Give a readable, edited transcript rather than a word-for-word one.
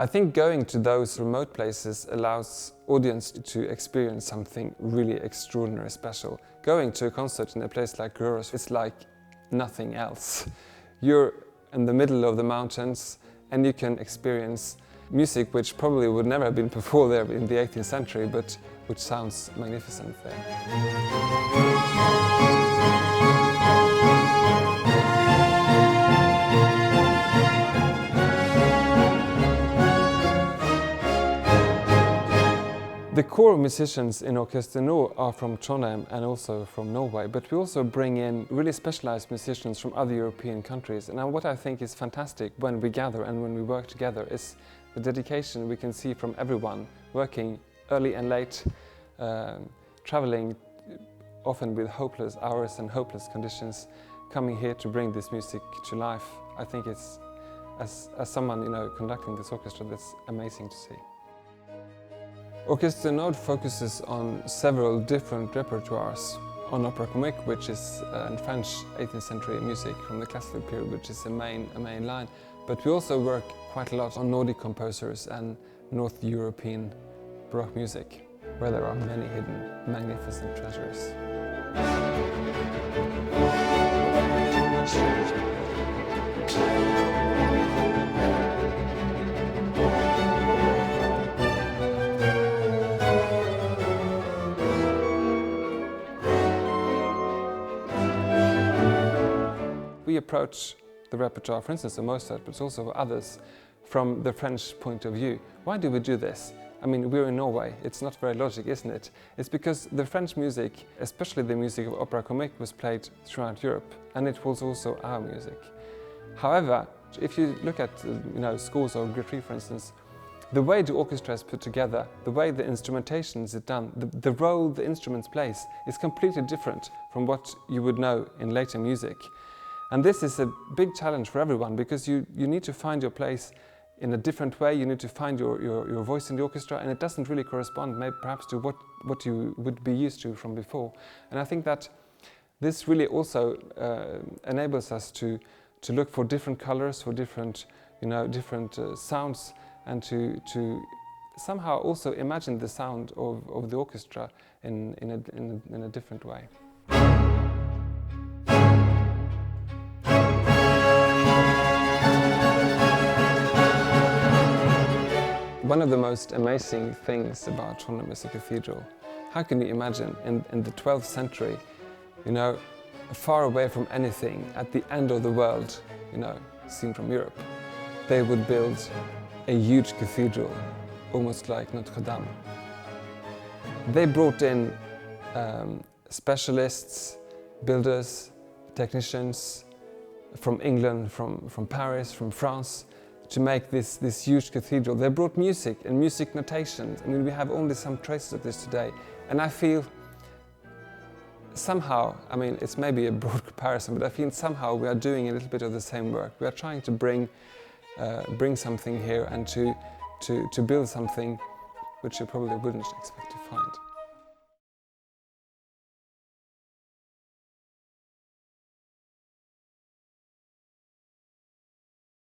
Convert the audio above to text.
I think going to those remote places allows audience to experience something really extraordinary, special. Going to a concert in a place like Røros, it's like nothing else. You're in the middle of the mountains and you can experience music which probably would never have been performed there in the 18th century, but which sounds magnificent there. The core musicians in Orkester Nord are from Trondheim and also from Norway, but we also bring in really specialized musicians from other European countries. And what I think is fantastic when we gather and when we work together is the dedication we can see from everyone, working early and late, traveling often with hopeless hours and hopeless conditions, coming here to bring this music to life. I think it's, as someone conducting this orchestra, that's amazing to see. Orkester Nord focuses on several different repertoires. On opera comique, which is French 18th century music from the classical period, which is a main line. But we also work quite a lot on Nordic composers and North European Baroque music, where there are many hidden, magnificent treasures. We approach the repertoire, for instance, of Mozart, but also others, from the French point of view. Why do we do this? I mean, we're in Norway. It's not very logical, isn't it? It's because the French music, especially the music of opera comique, was played throughout Europe, and it was also our music. However, if you look at scores of Gretry, for instance, the way the orchestra is put together, the way the instrumentation is done, the role the instruments play is completely different from what you would know in later music. And this is a big challenge for everyone, because you need to find your place in a different way. You need to find your voice in the orchestra, and it doesn't really correspond maybe perhaps to what you would be used to from before. And I think that this really also enables us to look for different colors, for different sounds, and to somehow also imagine the sound of the orchestra in a different way. One of the most amazing things about Trondheim is a cathedral. How can you imagine in the 12th century, far away from anything, at the end of the world, seen from Europe, they would build a huge cathedral, almost like Notre Dame. They brought in specialists, builders, technicians from England, from Paris, from France, to make this huge cathedral. They brought music and music notations. I mean, we have only some traces of this today. And I feel somehow, I mean, it's maybe a broad comparison, but I feel somehow we are doing a little bit of the same work. We are trying to bring something here and to build something which you probably wouldn't expect to find.